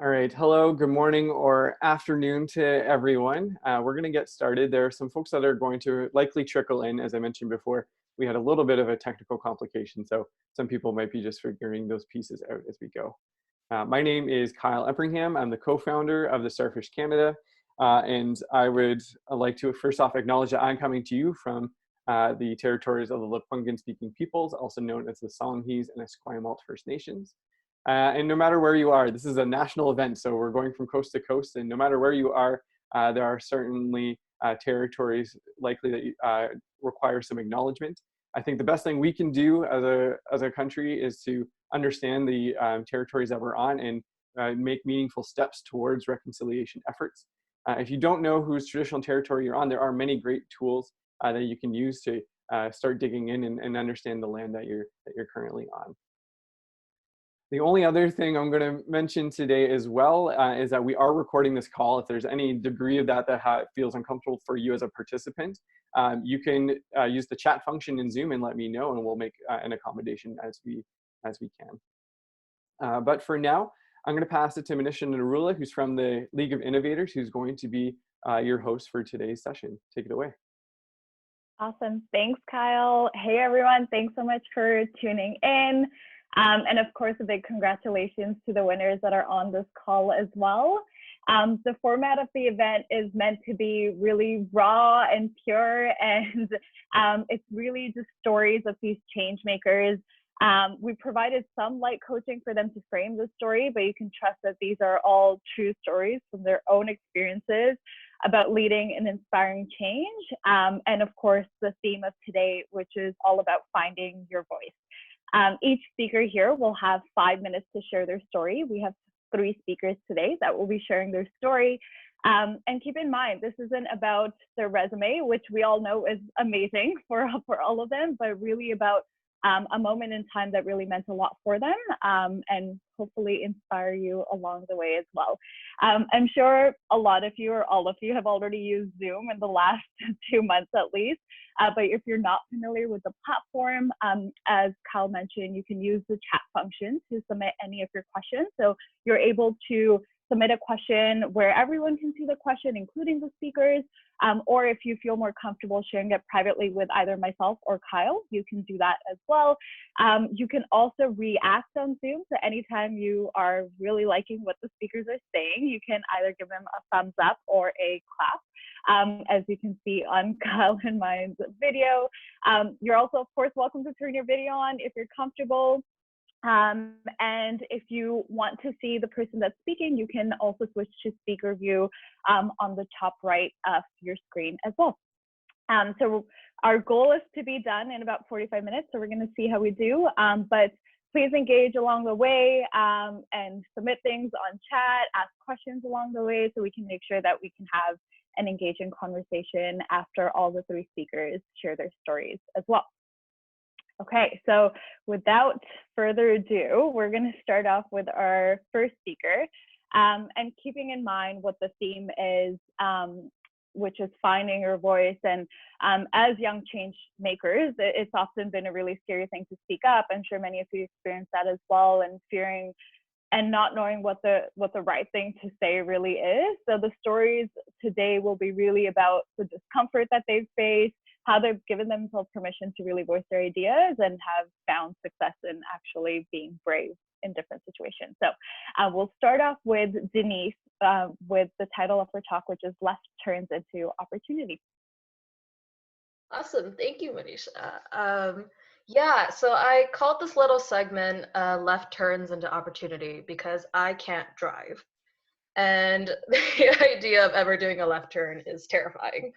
All right. Hello, good morning, or afternoon to everyone. We're going to get started. There are some folks that are going to likely trickle in. As I mentioned before, we had a little bit of a technical complication, so some people might be just figuring those pieces out as we go. My name is Kyle Everingham. I'm the co-founder of the Starfish Canada, and I would like to first off acknowledge that I'm coming to you from the territories of the Lekwungen-speaking peoples, also known as the Songhees and Esquimalt First Nations. And no matter where you are, this is a national event, so we're going from coast to coast, and no matter where you are, there are certainly territories likely that require some acknowledgement. I think the best thing we can do as a country is to understand the territories that we're on and make meaningful steps towards reconciliation efforts. If you don't know whose traditional territory you're on, there are many great tools that you can use to start digging in and understand the land that you're currently on. The only other thing I'm going to mention today as well is that we are recording this call. If there's any degree of that feels uncomfortable for you as a participant, you can use the chat function in Zoom and let me know, and we'll make an accommodation as we can. But for now, I'm going to pass it to Manisha and Narula, who's from the League of Innovators, who's going to be your host for today's session. Take it away. Awesome. Thanks, Kyle. Hey, everyone. Thanks so much for tuning in. And of course, a big congratulations to the winners that are on this call as well. The format of the event is meant to be really raw and pure, and it's really just stories of these change makers. We provided some light coaching for them to frame the story, but you can trust that these are all true stories from their own experiences about leading and inspiring change. And of course, the theme of today, which is all about finding your voice. Each speaker here will have 5 minutes to share their story. We have 3 speakers today that will be sharing their story. And keep in mind, this isn't about their resume, which we all know is amazing for all of them, but really about a moment in time that really meant a lot for them, and hopefully inspire you along the way as well. I'm sure a lot of you or all of you have already used Zoom in the last 2 months at least, but if you're not familiar with the platform, as Kyle mentioned, you can use the chat function to submit any of your questions. So you're able to submit a question where everyone can see the question, including the speakers, or if you feel more comfortable sharing it privately with either myself or Kyle, you can do that as well. You can also react on Zoom, so anytime you are really liking what the speakers are saying, you can either give them a thumbs up or a clap, as you can see on Kyle and mine's video. You're also, of course, welcome to turn your video on if you're comfortable. And if you want to see the person that's speaking, you can also switch to speaker view on the top right of your screen as well. So our goal is to be done in about 45 minutes, so we're going to see how we do. But please engage along the way and submit things on chat, ask questions along the way, so we can make sure that we can have an engaging conversation after all the 3 speakers share their stories as well. Okay, so without further ado, we're going to start off with our first speaker, and keeping in mind what the theme is, which is finding your voice. And as young change makers, it's often been a really scary thing to speak up. I'm sure many of you experience that as well, and fearing and not knowing what the right thing to say really is. So the stories today will be really about the discomfort that they've faced, how they've given themselves permission to really voice their ideas, and have found success in actually being brave in different situations. So we'll start off with Denise with the title of her talk, which is Left Turns into Opportunity. Awesome. Thank you, Manisha. Yeah, so I called this little segment Left Turns into Opportunity because I can't drive. And the idea of ever doing a left turn is terrifying.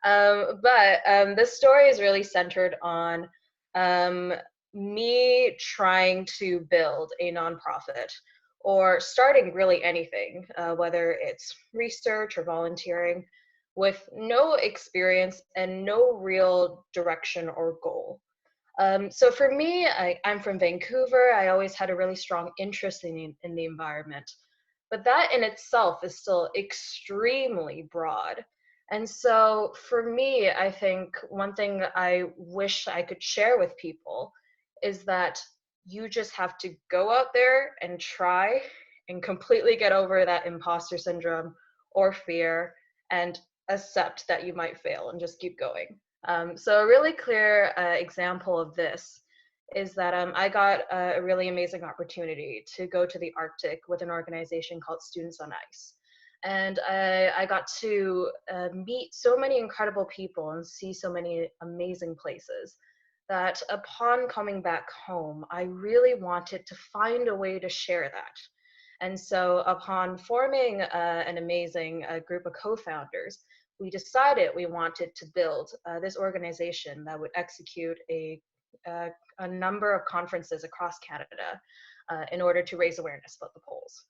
But this story is really centered on me trying to build a nonprofit or starting really anything, whether it's research or volunteering, with no experience and no real direction or goal. So for me, I'm from Vancouver. I always had a really strong interest in the environment, but that in itself is still extremely broad. And so for me, I think one thing I wish I could share with people is that you just have to go out there and try and completely get over that imposter syndrome or fear and accept that you might fail and just keep going. So a really clear example of this is that I got a really amazing opportunity to go to the Arctic with an organization called Students on Ice. And I got to meet so many incredible people and see so many amazing places that upon coming back home, I really wanted to find a way to share that. And so upon forming an amazing group of co-founders, we decided we wanted to build this organization that would execute a number of conferences across Canada in order to raise awareness about the poles.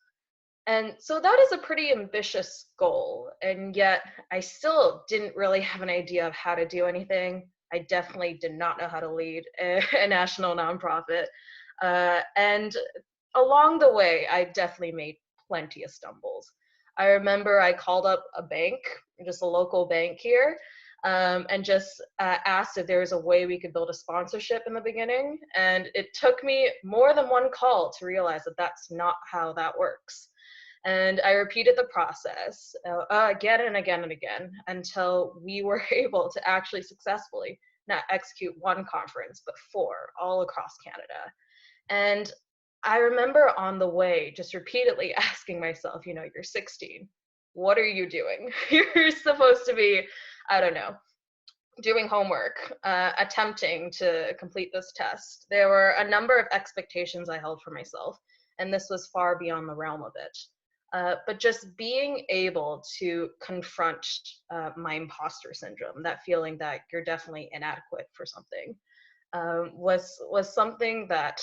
And so that is a pretty ambitious goal, and yet I still didn't really have an idea of how to do anything. I definitely did not know how to lead a national nonprofit. And along the way, I definitely made plenty of stumbles. I remember I called up a bank, just a local bank here, and just asked if there was a way we could build a sponsorship in the beginning. And it took me more than one call to realize that that's not how that works. And I repeated the process again and again and again until we were able to actually successfully not execute one conference, but 4 all across Canada. And I remember on the way just repeatedly asking myself, you're 16. What are you doing? You're supposed to be, I don't know, doing homework, attempting to complete this test. There were a number of expectations I held for myself, and this was far beyond the realm of it. But just being able to confront my imposter syndrome, that feeling that you're definitely inadequate for something, was something that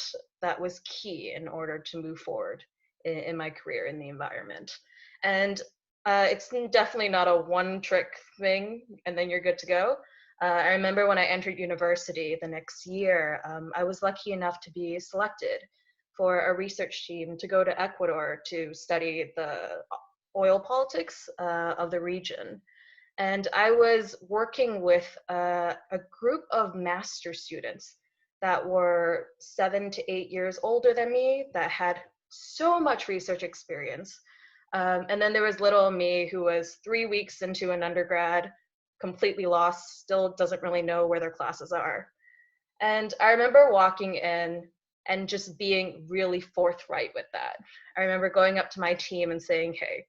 was key in order to move forward in my career in the environment. And it's definitely not a one-trick thing and then you're good to go. I remember when I entered university the next year, I was lucky enough to be selected for a research team to go to Ecuador to study the oil politics of the region. And I was working with a group of master students that were 7 to 8 years older than me that had so much research experience. And then there was little me who was 3 weeks into an undergrad, completely lost, still doesn't really know where their classes are. And I remember walking in and just being really forthright with that. I remember going up to my team and saying, hey,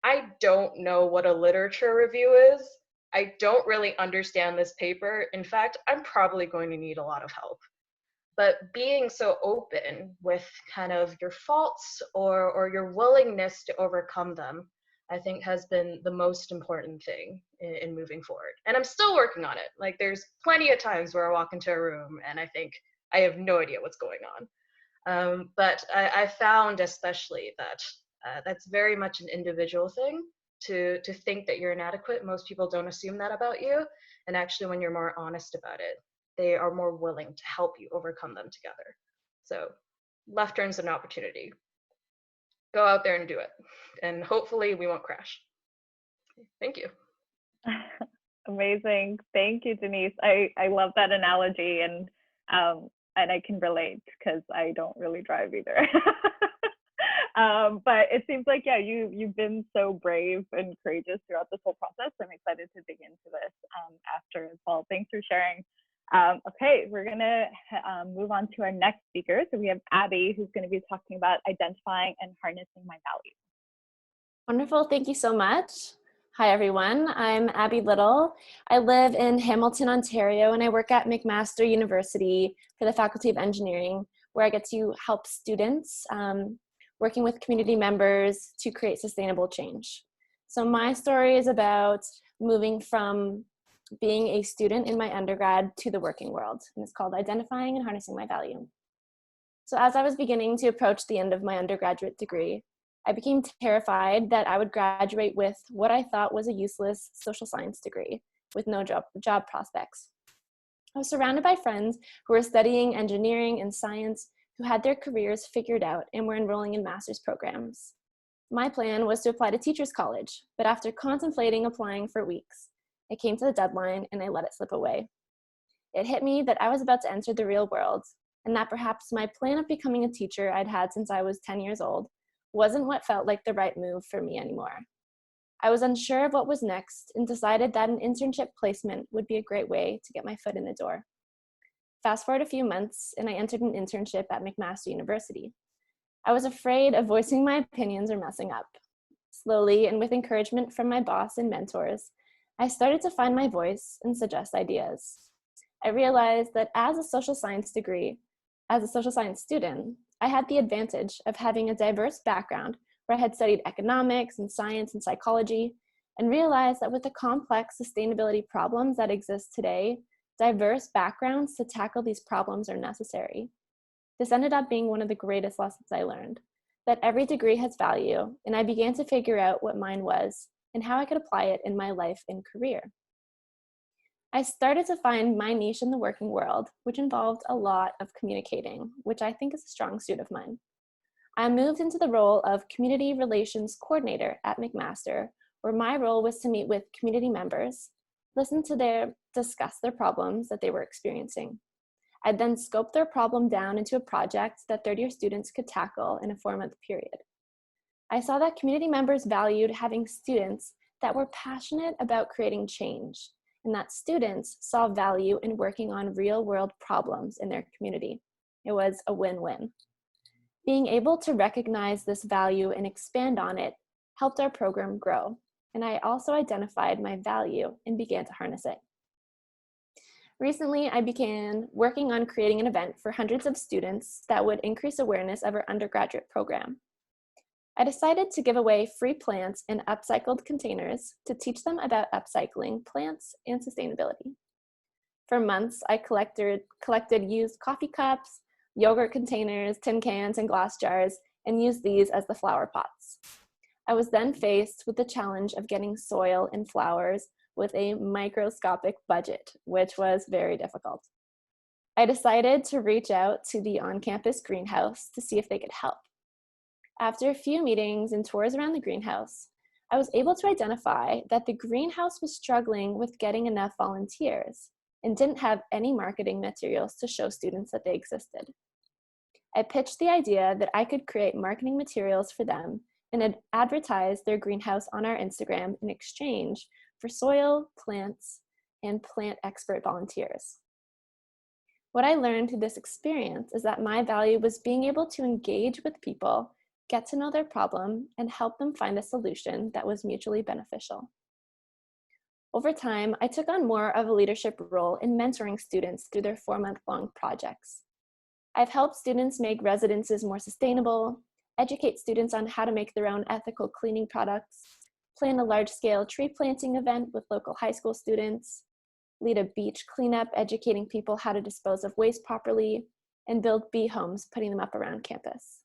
I don't know what a literature review is. I don't really understand this paper. In fact, I'm probably going to need a lot of help. But being so open with kind of your faults or your willingness to overcome them, I think has been the most important thing in moving forward. And I'm still working on it. Like there's plenty of times where I walk into a room and I think, I have no idea what's going on. But I found especially that that's very much an individual thing to think that you're inadequate. Most people don't assume that about you. And actually, when you're more honest about it, they are more willing to help you overcome them together. So left turn's an opportunity. Go out there and do it. And hopefully we won't crash. Thank you. Amazing. Thank you, Denise. I love that analogy, and I can relate because I don't really drive either. But it seems like, yeah, you've been so brave and courageous throughout this whole process. I'm excited to dig into this after as well. Thanks for sharing. Okay, we're gonna move on to our next speaker. So we have Abbie, who's gonna be talking about identifying and harnessing my values. Wonderful, thank you so much. Hi everyone, I'm Abbie Little. I live in Hamilton, Ontario, and I work at McMaster University for the Faculty of Engineering, where I get to help students working with community members to create sustainable change. So my story is about moving from being a student in my undergrad to the working world, and it's called Identifying and Harnessing My Value. So as I was beginning to approach the end of my undergraduate degree, I became terrified that I would graduate with what I thought was a useless social science degree with no job prospects. I was surrounded by friends who were studying engineering and science, who had their careers figured out and were enrolling in master's programs. My plan was to apply to Teachers College, but after contemplating applying for weeks, it came to the deadline and I let it slip away. It hit me that I was about to enter the real world, and that perhaps my plan of becoming a teacher I'd had since I was 10 years old wasn't what felt like the right move for me anymore. I was unsure of what was next and decided that an internship placement would be a great way to get my foot in the door. Fast forward a few months, and I entered an internship at McMaster University. I was afraid of voicing my opinions or messing up. Slowly, and with encouragement from my boss and mentors, I started to find my voice and suggest ideas. I realized that as a social science student, I had the advantage of having a diverse background where I had studied economics and science and psychology, and realized that with the complex sustainability problems that exist today, diverse backgrounds to tackle these problems are necessary. This ended up being one of the greatest lessons I learned, that every degree has value, and I began to figure out what mine was and how I could apply it in my life and career. I started to find my niche in the working world, which involved a lot of communicating, which I think is a strong suit of mine. I moved into the role of Community Relations Coordinator at McMaster, where my role was to meet with community members, discuss their problems that they were experiencing. I'd then scope their problem down into a project that third-year students could tackle in a 4-month period. I saw that community members valued having students that were passionate about creating change, and that students saw value in working on real-world problems in their community. It was a win-win. Being able to recognize this value and expand on it helped our program grow, and I also identified my value and began to harness it. Recently, I began working on creating an event for hundreds of students that would increase awareness of our undergraduate program. I decided to give away free plants in upcycled containers to teach them about upcycling plants and sustainability. For months, I collected used coffee cups, yogurt containers, tin cans, and glass jars, and used these as the flower pots. I was then faced with the challenge of getting soil and flowers with a microscopic budget, which was very difficult. I decided to reach out to the on-campus greenhouse to see if they could help. After a few meetings and tours around the greenhouse, I was able to identify that the greenhouse was struggling with getting enough volunteers and didn't have any marketing materials to show students that they existed. I pitched the idea that I could create marketing materials for them and advertise their greenhouse on our Instagram in exchange for soil, plants, and plant expert volunteers. What I learned through this experience is that my value was being able to engage with people, get to know their problem, and help them find a solution that was mutually beneficial. Over time, I took on more of a leadership role in mentoring students through their 4-month-long projects. I've helped students make residences more sustainable, educate students on how to make their own ethical cleaning products, plan a large-scale tree planting event with local high school students, lead a beach cleanup, educating people how to dispose of waste properly, and build bee homes, putting them up around campus.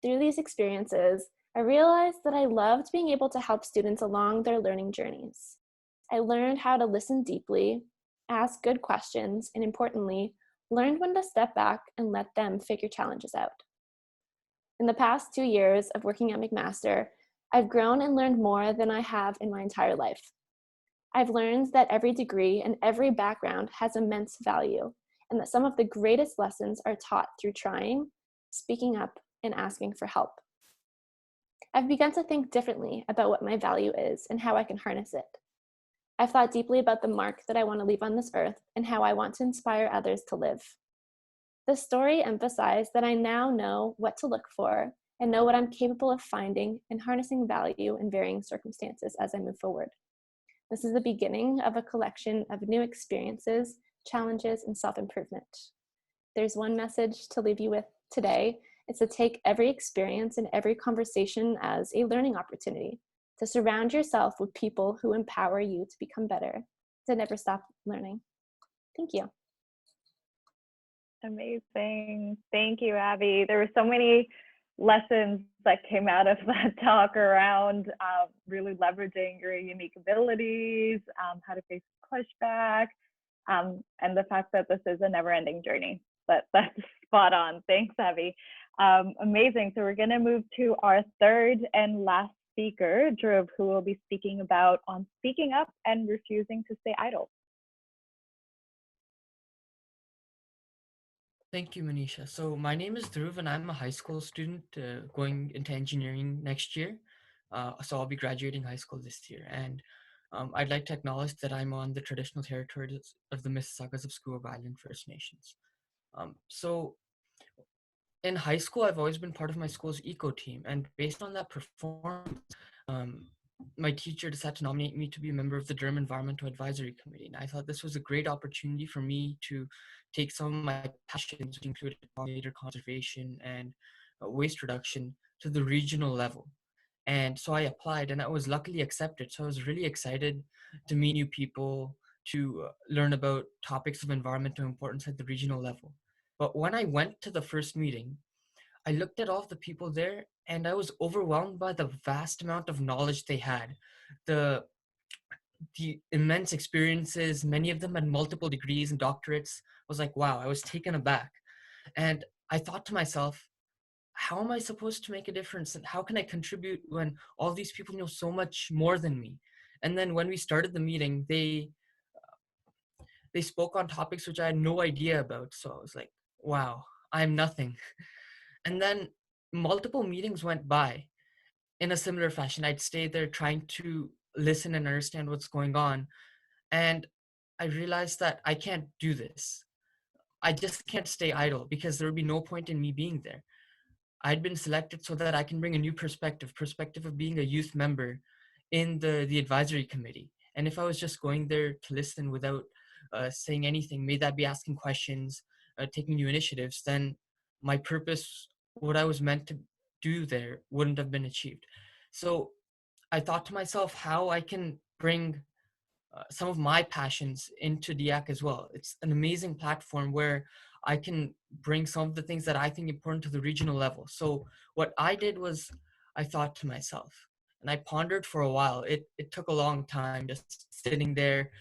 Through these experiences, I realized that I loved being able to help students along their learning journeys. I learned how to listen deeply, ask good questions, and importantly, learned when to step back and let them figure challenges out. In the past 2 years of working at McMaster, I've grown and learned more than I have in my entire life. I've learned that every degree and every background has immense value, and that some of the greatest lessons are taught through trying, speaking up, and asking for help. I've begun to think differently about what my value is and how I can harness it. I've thought deeply about the mark that I want to leave on this earth and how I want to inspire others to live. This story emphasized that I now know what to look for and know what I'm capable of finding and harnessing value in varying circumstances as I move forward. This is the beginning of a collection of new experiences, challenges, and self-improvement. There's one message to leave you with today. It's to take every experience and every conversation as a learning opportunity, to surround yourself with people who empower you to become better, to never stop learning. Thank you. Amazing. Thank you, Abbie. There were so many lessons that came out of that talk around really leveraging your unique abilities, how to face pushback, and the fact that this is a never-ending journey. That's spot on. Thanks, Abbie. Amazing. So we're going to move to our third and last speaker, Dhruv, who will be speaking about on speaking up and refusing to stay idle. Thank you, Manisha. So my name is Dhruv, and I'm a high school student going into engineering next year. So I'll be graduating high school this year. And I'd like to acknowledge that I'm on the traditional territories of the Mississaugas of Squamish Island First Nations. So in high school, I've always been part of my school's eco team. And based on that performance, um, my teacher decided to nominate me to be a member of the Durham Environmental Advisory Committee. And I thought this was a great opportunity for me to take some of my passions, which included pollinator conservation and waste reduction, to the regional level. And so I applied and I was luckily accepted. So I was really excited to meet new people, to learn about topics of environmental importance at the regional level. But when I went to the first meeting, I looked at all of the people there and I was overwhelmed by the vast amount of knowledge they had. The the immense experiences, many of them had multiple degrees and doctorates. I was like, wow, I was taken aback. And I thought to myself, how am I supposed to make a difference? And how can I contribute when all these people know so much more than me? And then when we started the meeting, they spoke on topics which I had no idea about. So I was like, wow, I'm nothing. And then multiple meetings went by in a similar fashion. I'd stay there trying to listen and understand what's going on. And I realized that I can't do this. I just can't stay idle because there would be no point in me being there. I'd been selected so that I can bring a new perspective of being a youth member in the advisory committee. And if I was just going there to listen without saying anything, may that be asking questions, taking new initiatives, then my purpose, what I was meant to do there, wouldn't have been achieved. So I thought to myself how I can bring some of my passions into DIAC as well. It's an amazing platform where I can bring some of the things that I think important to the regional level. So what I did was I thought to myself, and I pondered for a while. It took a long time just sitting there,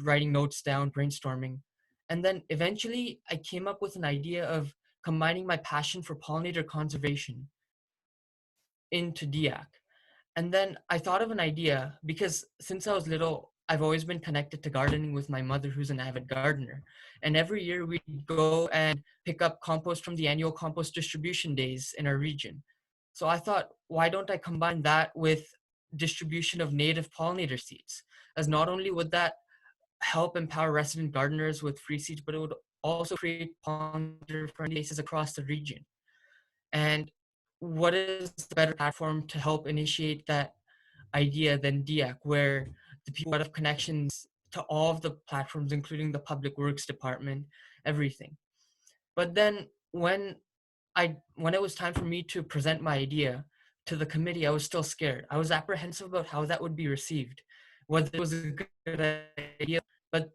writing notes down, brainstorming. And then eventually I came up with an idea of combining my passion for pollinator conservation into DIAC. And then I thought of an idea because since I was little, I've always been connected to gardening with my mother, who's an avid gardener. And every year we'd go and pick up compost from the annual compost distribution days in our region. So I thought, why don't I combine that with distribution of native pollinator seeds? As not only would that help empower resident gardeners with free seeds, but it would also create pollinator-friendly spaces across the region. And what is the better platform to help initiate that idea than DIAC, where the people have connections to all of the platforms, including the Public Works Department, everything. But then when it was time for me to present my idea to the committee, I was still scared. I was apprehensive about how that would be received, whether it was a good idea. But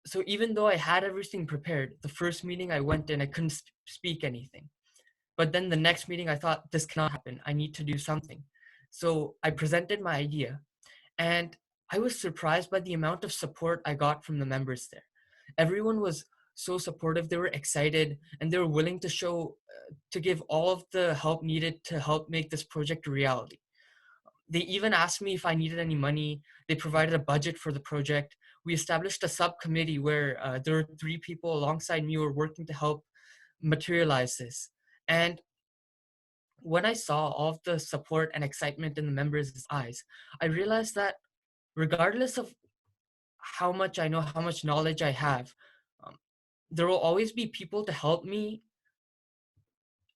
so even though I had everything prepared, the first meeting I went in, I couldn't speak anything. But then the next meeting, I thought, this cannot happen. I need to do something. So I presented my idea, and I was surprised by the amount of support I got from the members there. Everyone was so supportive. They were excited, and they were willing to to give all of the help needed to help make this project a reality. They even asked me if I needed any money. They provided a budget for the project. We established a subcommittee where there were 3 people alongside me who were working to help materialize this. And when I saw all of the support and excitement in the members' eyes, I realized that regardless of how much I know, how much knowledge I have, um, there will always be people to help me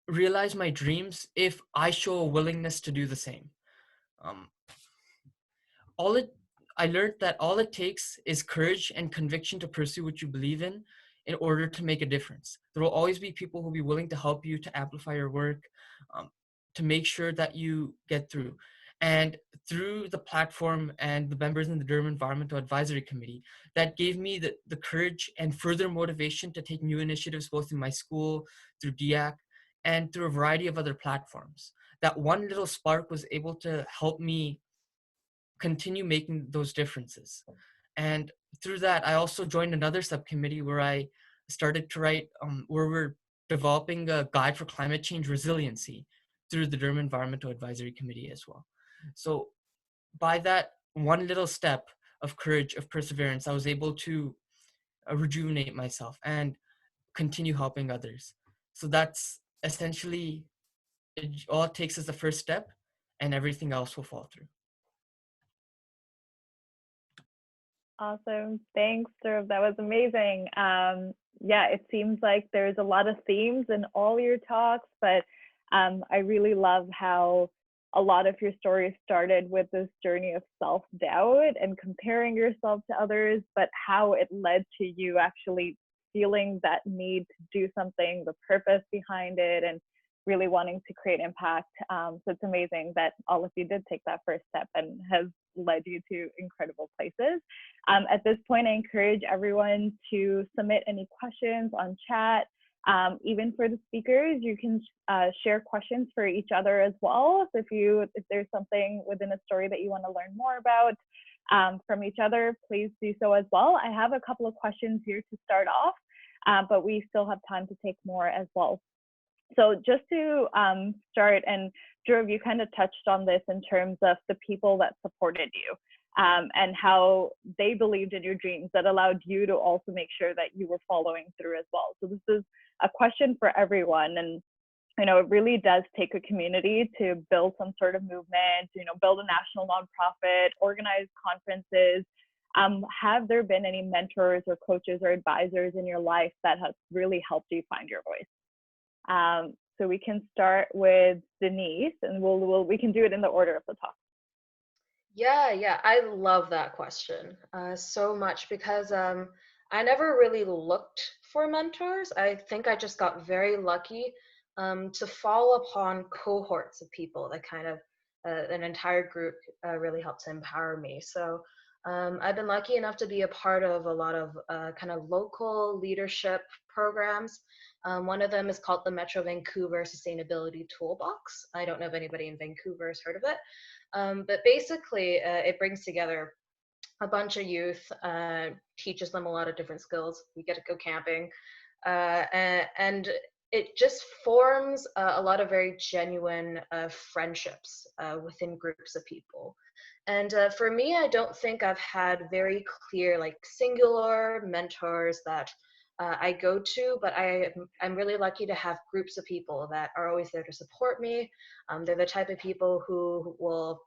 realize my dreams if I show a willingness to do the same. Um, all it I learned that all it takes is courage and conviction to pursue what you believe in order to make a difference. There will always be people who will be willing to help you to amplify your work, um, to make sure that you get through. And through the platform and the members in the Durham Environmental Advisory Committee, that gave me the courage and further motivation to take new initiatives both in my school, through DIAC, and through a variety of other platforms. That one little spark was able to help me continue making those differences. And through that, I also joined another subcommittee where I started to write, where we're developing a guide for climate change resiliency through the Durham Environmental Advisory Committee as well. So by that one little step of courage, of perseverance, I was able to rejuvenate myself and continue helping others. So that's essentially, all it takes is the first step, and everything else will fall through. Awesome. Thanks, Dhruv. That was amazing. Yeah, it seems like there's a lot of themes in all your talks, but I really love how a lot of your stories started with this journey of self-doubt and comparing yourself to others, but how it led to you actually feeling that need to do something, the purpose behind it, and really wanting to create impact. So it's amazing that all of you did take that first step and has led you to incredible places. At this point, I encourage everyone to submit any questions on chat. Even for the speakers, you can share questions for each other as well. So if there's something within a story that you want to learn more about from each other, please do so as well. I have a couple of questions here to start off, but we still have time to take more as well. So just to start, and Dhruv, you kind of touched on this in terms of the people that supported you and how they believed in your dreams that allowed you to also make sure that you were following through as well. So this is a question for everyone. And, you know, it really does take a community to build some sort of movement, you know, build a national nonprofit, organize conferences. Have there been any mentors or coaches or advisors in your life that have really helped you find your voice? So we can start with Denise, and we can do it in the order of the talk. Yeah, I love that question so much because I never really looked for mentors. I think I just got very lucky to fall upon cohorts of people that kind of an entire group really helped to empower me. So I've been lucky enough to be a part of a lot of kind of local leadership programs. One of them is called the Metro Vancouver Sustainability Toolbox. I don't know if anybody in Vancouver has heard of it, but basically it brings together a bunch of youth, teaches them a lot of different skills. We get to go camping, and it just forms a lot of very genuine friendships within groups of people. And for me, I don't think I've had very clear, like singular mentors that I go to, but I'm really lucky to have groups of people that are always there to support me. They're the type of people who will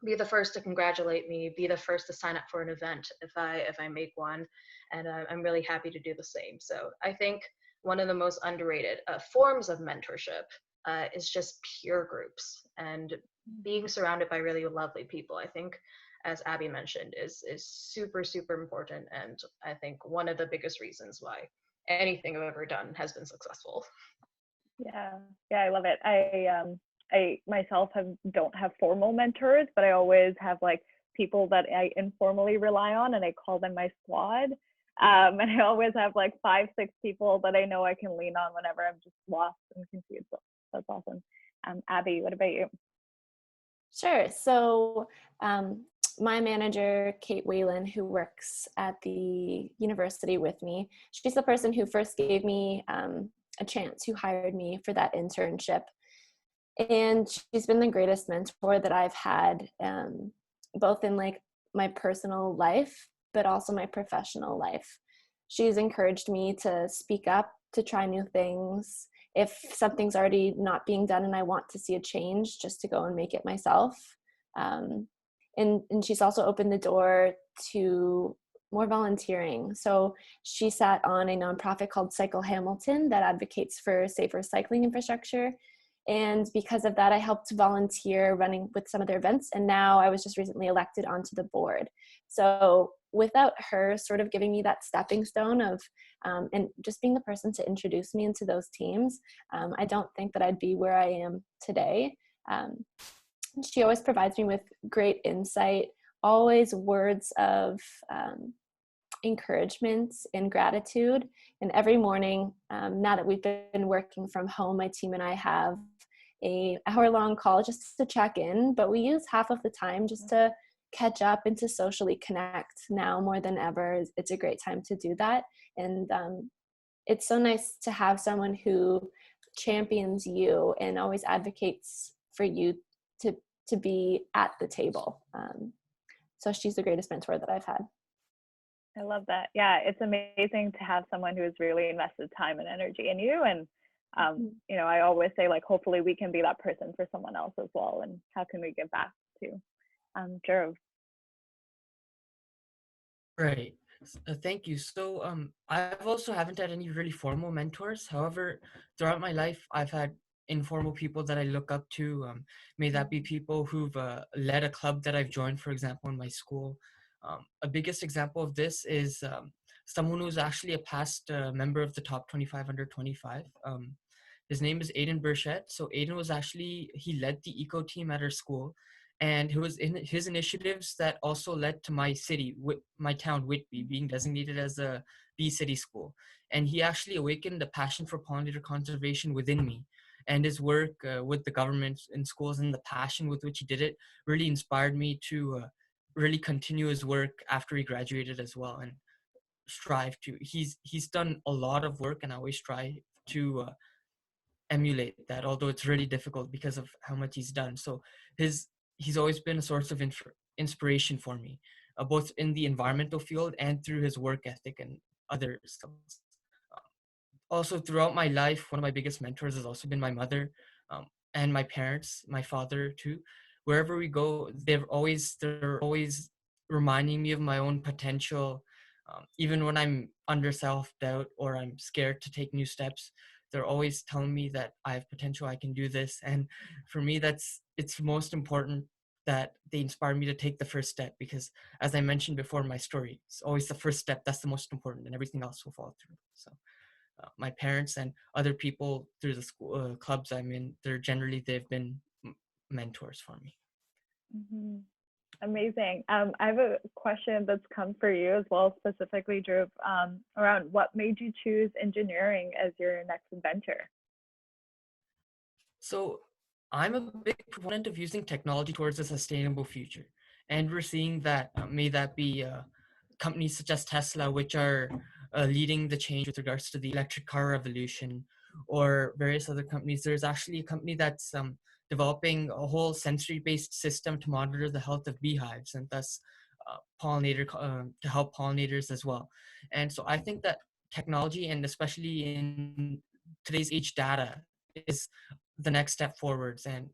be the first to congratulate me, be the first to sign up for an event if I make one, and I'm really happy to do the same. So I think one of the most underrated forms of mentorship is just peer groups and being surrounded by really lovely people. I think, as Abbie mentioned, is super, super important, and I think one of the biggest reasons why anything I've ever done has been successful. Yeah, I love it. I myself don't have formal mentors, but I always have like people that I informally rely on, and I call them my squad. And I always have like 5-6 people that I know I can lean on whenever I'm just lost and confused. So that's awesome. Abbie, what about you? Sure. So my manager, Kate Whalen, who works at the university with me, she's the person who first gave me a chance, who hired me for that internship. And she's been the greatest mentor that I've had, both in like my personal life, but also my professional life. She's encouraged me to speak up, to try new things. If something's already not being done and I want to see a change, just to go and make it myself. And she's also opened the door to more volunteering. So she sat on a nonprofit called Cycle Hamilton that advocates for safer cycling infrastructure. And because of that, I helped volunteer running with some of their events. And now I was just recently elected onto the board. So without her sort of giving me that stepping stone of, and just being the person to introduce me into those teams, I don't think that I'd be where I am today. She always provides me with great insight, always words of encouragement and gratitude. And every morning, now that we've been working from home, my team and I have an hour-long call just to check in, but we use half of the time just to catch up and to socially connect. Now more than ever, it's a great time to do that. And it's so nice to have someone who champions you and always advocates for you to be at the table. So she's the greatest mentor that I've had. I love that. Yeah, it's amazing to have someone who has really invested time and energy in you. And, you know, I always say, like, hopefully we can be that person for someone else as well. And how can we give back to Dhruv? Right. Thank you. So, I've also haven't had any really formal mentors. However, throughout my life, I've had informal people that I look up to. May that be people who've led a club that I've joined, for example, in my school. A biggest example of this is someone who's actually a past member of the top 25 under 25. His name is Aiden Burche. So Aiden was actually, he led the eco team at our school, and it was in his initiatives that also led to my city, my town, Whitby, being designated as a bee city school. And he actually awakened a passion for pollinator conservation within me. And his work with the government in schools and the passion with which he did it really inspired me to really continue his work after he graduated as well, and strive to. He's done a lot of work, and I always try to emulate that, although it's really difficult because of how much he's done. So he's always been a source of inspiration for me, both in the environmental field and through his work ethic and other stuff. Also, throughout my life, one of my biggest mentors has also been my mother, and my parents, my father too. Wherever we go, they're always reminding me of my own potential. Even when I'm under self-doubt or I'm scared to take new steps, they're always telling me that I have potential, I can do this. And for me, it's most important that they inspire me to take the first step, because as I mentioned before in my story, it's always the first step that's the most important, and everything else will fall through. So my parents and other people through the school clubs I'm in, they've been mentors for me. Mm-hmm. Amazing. I have a question that's come for you as well, specifically, Dhruv, around what made you choose engineering as your next adventure? So I'm a big proponent of using technology towards a sustainable future. And we're seeing that, may that be companies such as Tesla, which are leading the change with regards to the electric car revolution, or various other companies. There's actually a company that's developing a whole sensory-based system to monitor the health of beehives, and thus to help pollinators as well. And so I think that technology, and especially in today's age, data is the next step forwards. And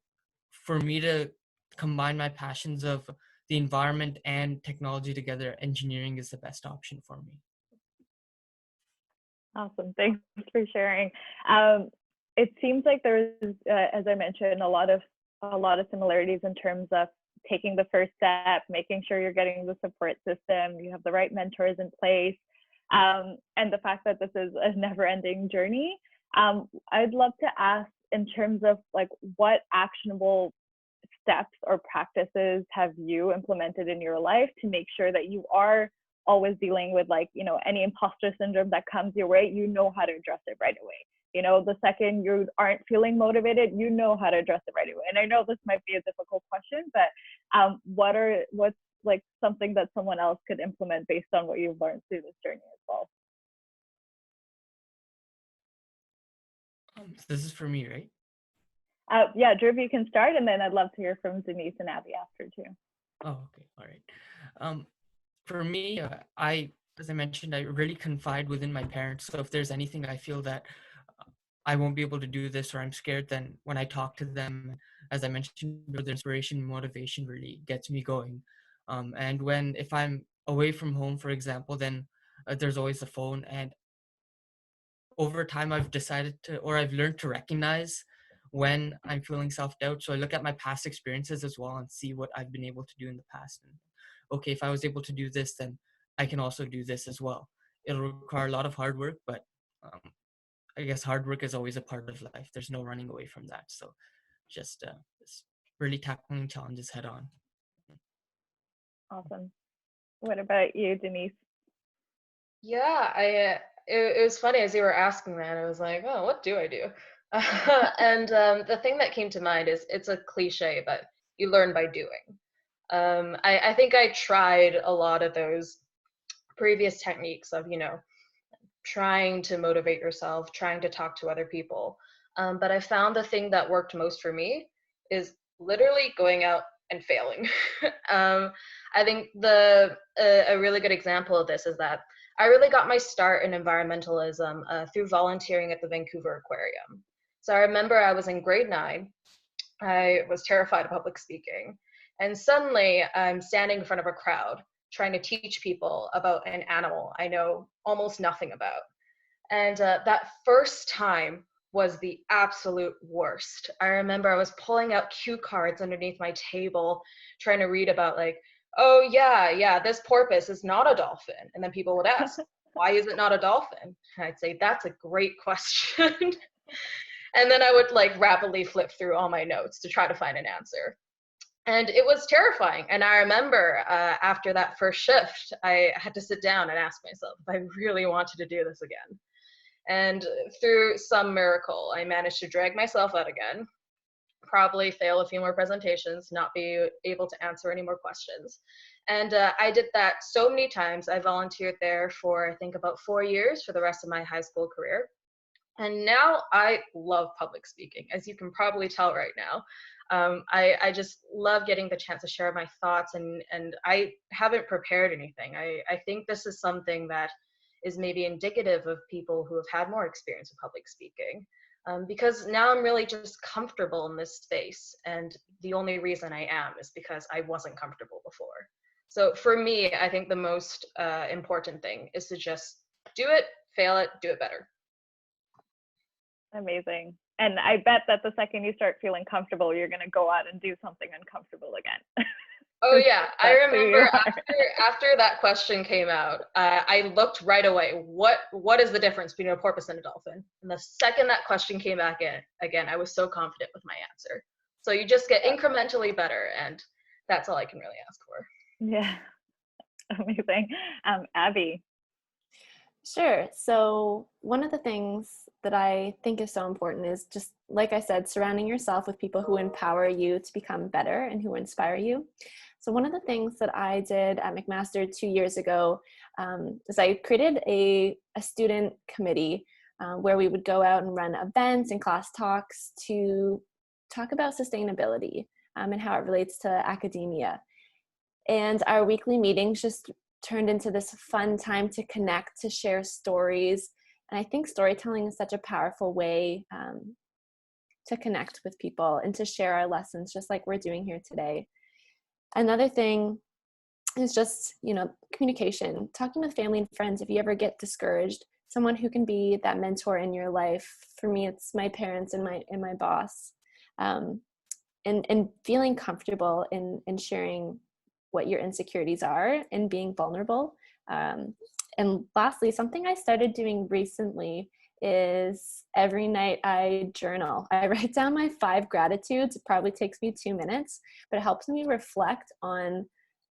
for me to combine my passions of the environment and technology together, engineering is the best option for me. Awesome. Thanks for sharing. It seems like there's, as I mentioned, a lot of similarities in terms of taking the first step, making sure you're getting the support system, you have the right mentors in place, and the fact that this is a never-ending journey. I'd love to ask, in terms of like, what actionable steps or practices have you implemented in your life to make sure that you are always dealing with, like, you know, any imposter syndrome that comes your way, you know how to address it right away. You know, the second you aren't feeling motivated, you know how to address it right away. And I know this might be a difficult question, but what's like something that someone else could implement based on what you've learned through this journey as well? This is for me, right? Yeah, Dhruv, you can start, and then I'd love to hear from Denise and Abbie after too. Oh, okay. All right. For me, as I mentioned, I really confide within my parents. So if there's anything I feel that I won't be able to do this, or I'm scared, then when I talk to them, as I mentioned, the inspiration, motivation really gets me going. And if I'm away from home, for example, then there's always the phone. And over time, I've learned to recognize when I'm feeling self-doubt. So I look at my past experiences as well and see what I've been able to do in the past. And okay, if I was able to do this, then I can also do this as well. It'll require a lot of hard work, but I guess hard work is always a part of life. There's no running away from that. So just really tackling challenges head on. Awesome. What about you, Denise? Yeah, it was funny as you were asking that. I was like, oh, what do I do? And the thing that came to mind is, it's a cliche, but you learn by doing. I think I tried a lot of those previous techniques of, you know, trying to motivate yourself, trying to talk to other people. But I found the thing that worked most for me is literally going out and failing. I think a really good example of this is that I really got my start in environmentalism through volunteering at the Vancouver Aquarium. So I remember I was in grade 9. I was terrified of public speaking. And suddenly I'm standing in front of a crowd trying to teach people about an animal I know almost nothing about. And that first time was the absolute worst. I remember I was pulling out cue cards underneath my table, trying to read about like, oh yeah, this porpoise is not a dolphin. And then people would ask, why is it not a dolphin? And I'd say, that's a great question. And then I would like rapidly flip through all my notes to try to find an answer. And it was terrifying. And I remember after that first shift, I had to sit down and ask myself if I really wanted to do this again. And through some miracle, I managed to drag myself out again, probably fail a few more presentations, not be able to answer any more questions. And I did that so many times. I volunteered there for, I think, about 4 years for the rest of my high school career. And now I love public speaking, as you can probably tell right now. I just love getting the chance to share my thoughts, and I haven't prepared anything. I think this is something that is maybe indicative of people who have had more experience with public speaking, because now I'm really just comfortable in this space, and the only reason I am is because I wasn't comfortable before. So for me, I think the most important thing is to just do it, fail it, do it better. Amazing. And I bet that the second you start feeling comfortable, you're going to go out and do something uncomfortable again. Oh yeah, I remember after that question came out, I looked right away, what is the difference between a porpoise and a dolphin? And the second that question came back in, again, I was so confident with my answer. So you just get incrementally better, and that's all I can really ask for. Yeah, amazing. Abbie. Sure. So one of the things that I think is so important is just, like I said, surrounding yourself with people who empower you to become better and who inspire you. So one of the things that I did at McMaster 2 years ago is I created a student committee where we would go out and run events and class talks to talk about sustainability and how it relates to academia. And our weekly meetings just turned into this fun time to connect, to share stories. And I think storytelling is such a powerful way to connect with people and to share our lessons, just like we're doing here today. Another thing is just, communication, talking with family and friends. If you ever get discouraged, someone who can be that mentor in your life. For me, it's my parents and my boss, and feeling comfortable in sharing what your insecurities are and being vulnerable. And lastly, something I started doing recently is every night I journal. I write down my 5 gratitudes. It probably takes me 2 minutes, but it helps me reflect on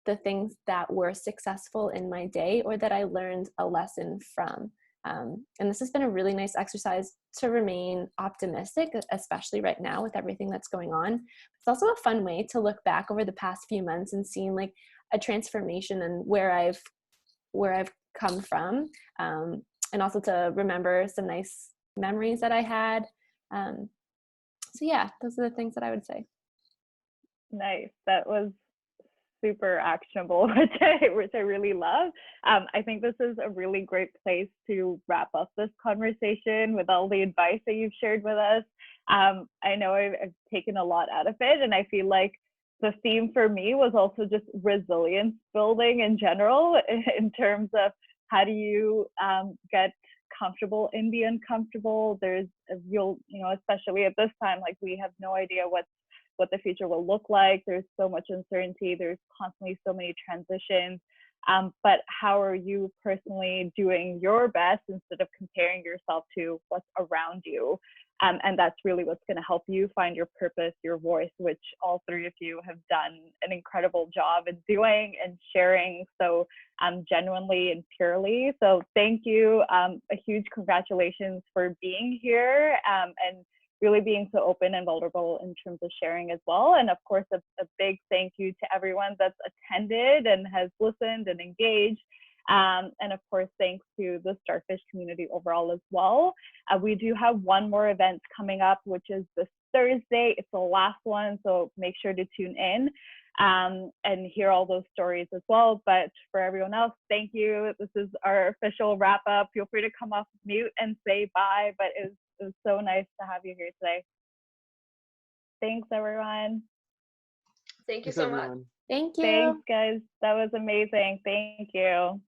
the things that were successful in my day or that I learned a lesson from. And this has been a really nice exercise to remain optimistic, especially right now with everything that's going on. It's also a fun way to look back over the past few months and seeing like a transformation and where I've come from, and also to remember some nice memories that I had. So yeah, those are the things that I would say. Nice. That was super actionable, which I really love. I think this is a really great place to wrap up this conversation with all the advice that you've shared with us. I know I've taken a lot out of it, and I feel like the theme for me was also just resilience building in general, in terms of how do you get comfortable in the uncomfortable. There's especially at this time, like we have no idea what the future will look like. There's so much uncertainty. There's constantly so many transitions. But how are you personally doing your best instead of comparing yourself to what's around you? And that's really what's going to help you find your purpose, your voice, which all 3 of you have done an incredible job in doing and sharing so genuinely and purely. So thank you. A huge congratulations for being here and really being so open and vulnerable in terms of sharing as well. And of course, a big thank you to everyone that's attended and has listened and engaged. And of course, thanks to the starfish community overall as well. We do have one more event coming up, which is this Thursday. It's the last one, so make sure to tune in and hear all those stories as well. But for everyone else, thank you. This is our official wrap up. Feel free to come off mute and say bye, but it was so nice to have you here today. Thanks, everyone. Thank you Thanks, so much. everyone. Thank you. Thanks, guys. That was amazing. Thank you.